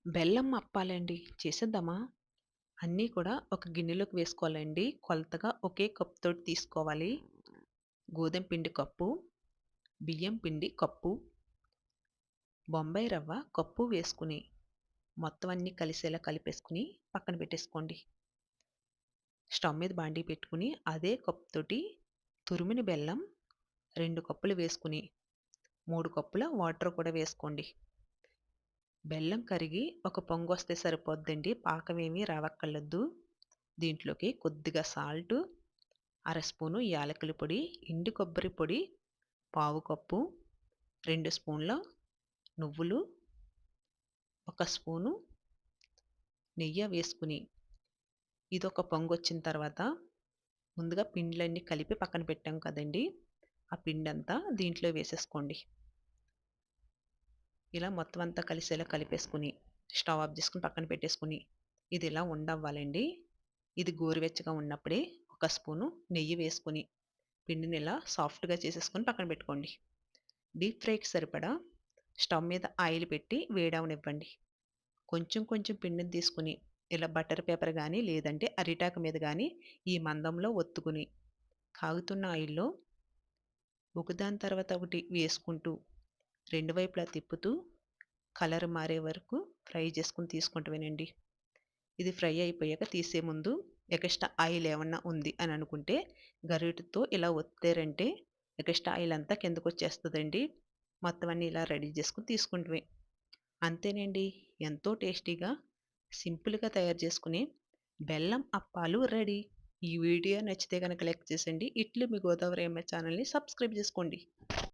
బెల్లం అప్పాలండి. చేసేద్దామా? అన్నీ కూడా ఒక గిన్నెలోకి వేసుకోవాలండి. కొలతగా ఒకే కప్‌తోటి తీసుకోవాలి. గోధుమ పిండి కప్పు, బియ్యం పిండి కప్పు, బొంబాయి రవ్వ కప్పు వేసుకొని, మొత్తం అన్నీ కలిసేలా కలిపేసుకొని పక్కన పెట్టేసుకోండి. స్టవ్ మీద బాండీ పెట్టుకొని, అదే కప్పుతోటి తురిమిన బెల్లం 2 కప్పులు వేసుకొని, 3 కప్పుల వాటర్ కూడా వేసుకోండి. బెల్లం కరిగి ఒక పొంగొస్తే సరిపోద్దండి. పాకమేమీ రావక్కర్లేదు. దీంట్లోకి కొద్దిగా సాల్టు, అర స్పూను యాలకుల పొడి, ఎండు కొబ్బరి పొడి పావు కప్పు, 2 స్పూన్ల నువ్వులు, ఒక స్పూను నెయ్యి వేసుకొని, ఇదొక పొంగొచ్చిన తర్వాత ముందుగా పిండిలన్నీ కలిపి పక్కన పెట్టాం కదండీ! ఆ పిండంతా దీంట్లో వేసేసుకోండి. ఇలా మొత్తం అంతా కలిసేలా కలిపేసుకొని, స్టవ్ ఆఫ్ చేసుకొని పక్కన పెట్టేసుకొని, ఇది ఇలా ఉండవ్వాలండి. ఇది గోరువెచ్చగా ఉన్నప్పుడే ఒక స్పూను నెయ్యి వేసుకొని, పిండిని ఇలా సాఫ్ట్‌గా చేసేసుకొని పక్కన పెట్టుకోండి. డీప్ ఫ్రైకి సరిపడా స్టవ్ మీద ఆయిల్ పెట్టి వేడవనివ్వండి. కొంచెం కొంచెం పిండిని తీసుకొని, ఇలా బటర్ పేపర్ గానీ, లేదంటే అరిటాకు మీద గానీ, ఈ మందంలో ఒత్తుకుని, కాగుతున్న ఆయిల్‌లో ఒకదాని తర్వాత ఒకటి వేసుకుంటూ, రెండు వైపులా తిప్పుతూ, కలర్ మారే వరకు ఫ్రై చేసుకొని తీసుకుంటమేనండి. ఇది ఫ్రై అయిపోయాక తీసే ముందు ఎగస్ట్రా ఆయిల్ ఏమన్నా ఉంది అని అనుకుంటే, గరిటెతో ఇలా ఒత్తారంటే ఎగస్ట్రా ఆయిల్ అంతా కిందకొచ్చేస్తదండి. మొత్తం అన్నీ ఇలా రెడీ చేసుకొని తీసుకుంటమే. అంతేనండి. ఎంతో టేస్టీగా, సింపుల్‌గా తయారు చేసుకునే బెల్లం అప్పాలు రెడీ. ఈ వీడియో నచ్చితే గనక లైక్ చేసండి. ఇట్లు మీ గోదావరి అమ్మ ఛానల్‌ని సబ్స్క్రైబ్ చేసుకోండి.